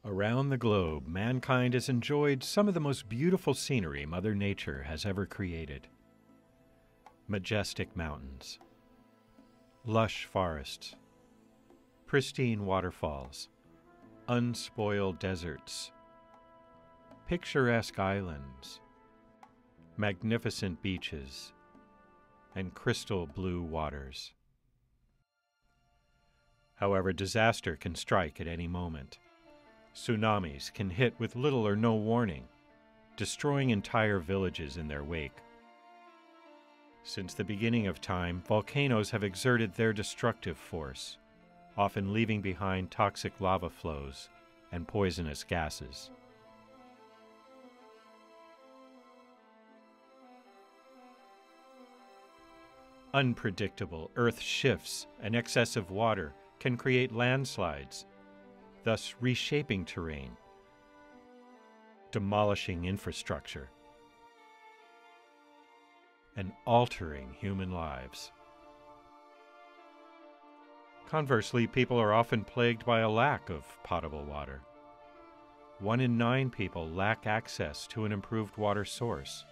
Around the globe, mankind has enjoyed some of the most beautiful scenery Mother Nature has ever created. Majestic mountains, lush forests, pristine waterfalls, unspoiled deserts, picturesque islands, magnificent beaches, and crystal blue waters. However, disaster can strike at any moment. Tsunamis can hit with little or no warning, destroying entire villages in their wake. Since the beginning of time, volcanoes have exerted their destructive force, often leaving behind toxic lava flows and poisonous gases. Unpredictable earth shifts and excessive water can create landslides, thus reshaping terrain, demolishing infrastructure, and altering human lives. Conversely, people are often plagued by a lack of potable water. 1 in 9 people lack access to an improved water source.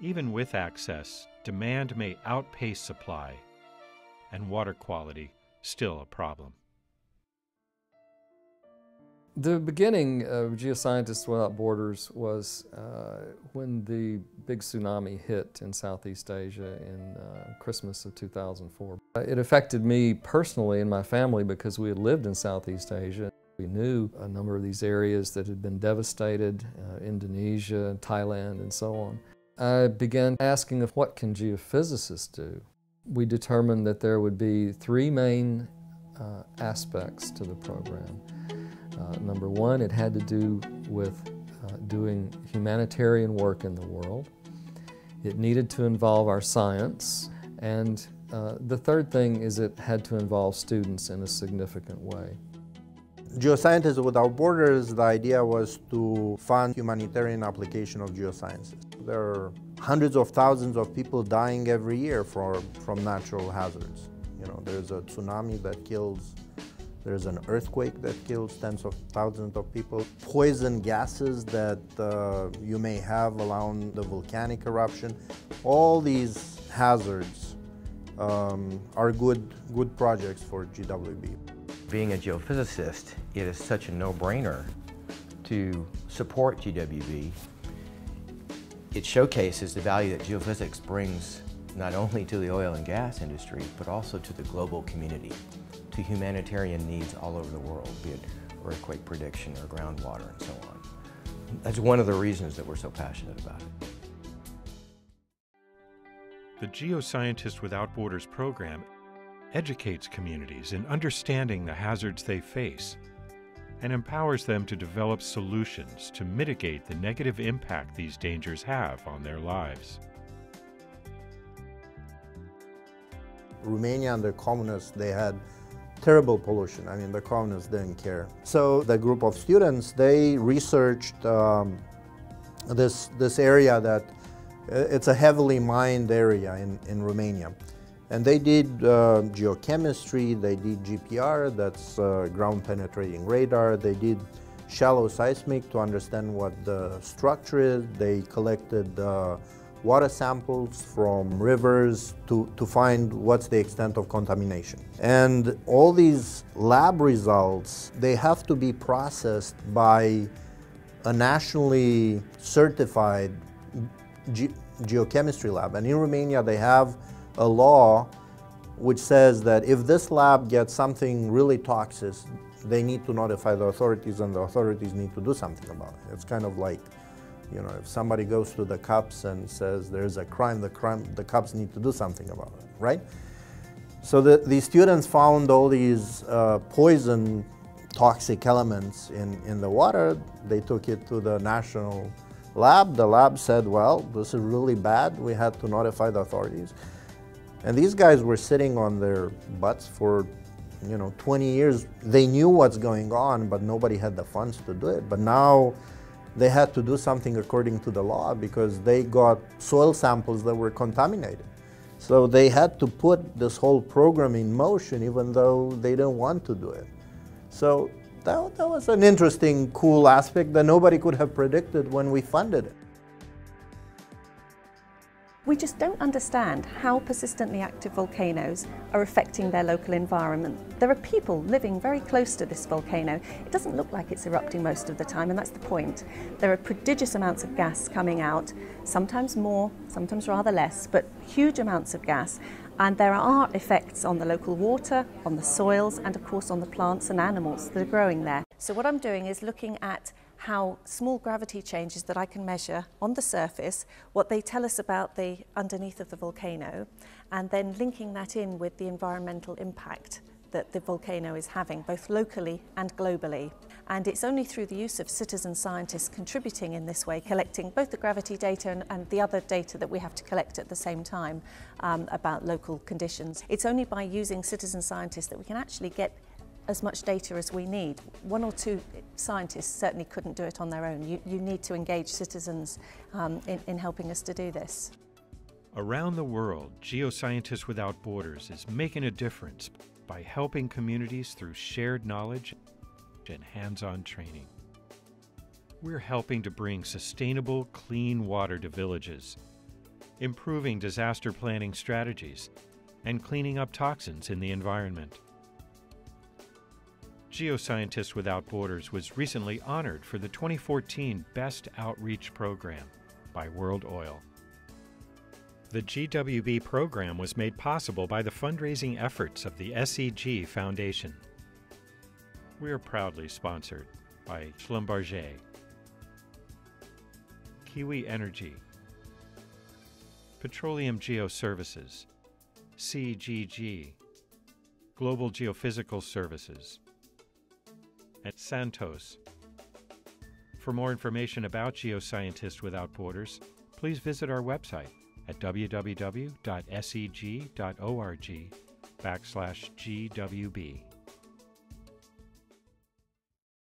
Even with access, demand may outpace supply, and water quality still a problem. The beginning of Geoscientists Without Borders was when the big tsunami hit in Southeast Asia in Christmas of 2004. It affected me personally and my family because we had lived in Southeast Asia. We knew a number of these areas that had been devastated, Indonesia, Thailand, and so on. I began asking of what can geophysicists do? We determined that there would be 3 main aspects to the program. Number 1, it had to do with doing humanitarian work in the world. It needed to involve our science. And the third thing is it had to involve students in a significant way. Geoscientists Without Borders, the idea was to fund humanitarian application of geosciences. There are hundreds of thousands of people dying every year from natural hazards. You know, there's a tsunami that kills, there's an earthquake that kills tens of thousands of people, poison gases that you may have around the volcanic eruption. All these hazards are good projects for GWB. Being a geophysicist, it is such a no-brainer to support GWB. It showcases the value that geophysics brings not only to the oil and gas industry, but also to the global community, to humanitarian needs all over the world, be it earthquake prediction or groundwater and so on. That's one of the reasons that we're so passionate about it. The Geoscientists Without Borders program educates communities in understanding the hazards they face and empowers them to develop solutions to mitigate the negative impact these dangers have on their lives. Romania under communists, they had terrible pollution. I mean, the communists didn't care. So the group of students, they researched this area that it's a heavily mined area in Romania. And they did geochemistry, they did GPR, that's ground penetrating radar, they did shallow seismic to understand what the structure is, they collected water samples from rivers to find what's the extent of contamination. And all these lab results, they have to be processed by a nationally certified geochemistry lab. And in Romania they have a law which says that if this lab gets something really toxic, they need to notify the authorities and the authorities need to do something about it. It's kind of like, you know, if somebody goes to the cops and says there's a crime, the cops need to do something about it, right? So the students found all these poison toxic elements in the water. They took it to the national lab. The lab said, well, this is really bad. We had to notify the authorities. And these guys were sitting on their butts for, 20 years. They knew what's going on, but nobody had the funds to do it. But now they had to do something according to the law because they got soil samples that were contaminated. So they had to put this whole program in motion even though they didn't want to do it. So that was an interesting, cool aspect that nobody could have predicted when we funded it. We just don't understand how persistently active volcanoes are affecting their local environment. There are people living very close to this volcano. It doesn't look like it's erupting most of the time, and that's the point. There are prodigious amounts of gas coming out, sometimes more, sometimes rather less, but huge amounts of gas. And there are effects on the local water, on the soils, and of course on the plants and animals that are growing there. So what I'm doing is looking at how small gravity changes that I can measure on the surface, what they tell us about the underneath of the volcano, and then linking that in with the environmental impact that the volcano is having, both locally and globally. And it's only through the use of citizen scientists contributing in this way, collecting both the gravity data and the other data that we have to collect at the same time about local conditions. It's only by using citizen scientists that we can actually get as much data as we need. One or two scientists certainly couldn't do it on their own. You need to engage citizens in helping us to do this. Around the world, Geoscientists Without Borders is making a difference by helping communities through shared knowledge and hands-on training. We're helping to bring sustainable, clean water to villages, improving disaster planning strategies, and cleaning up toxins in the environment. Geoscientists Without Borders was recently honored for the 2014 Best Outreach Program by World Oil. The GWB program was made possible by the fundraising efforts of the SEG Foundation. We are proudly sponsored by Schlumberger, Kiwi Energy, Petroleum Geoservices, CGG, Global Geophysical Services, and Santos. For more information about Geoscientists Without Borders, please visit our website at www.seg.org/GWB.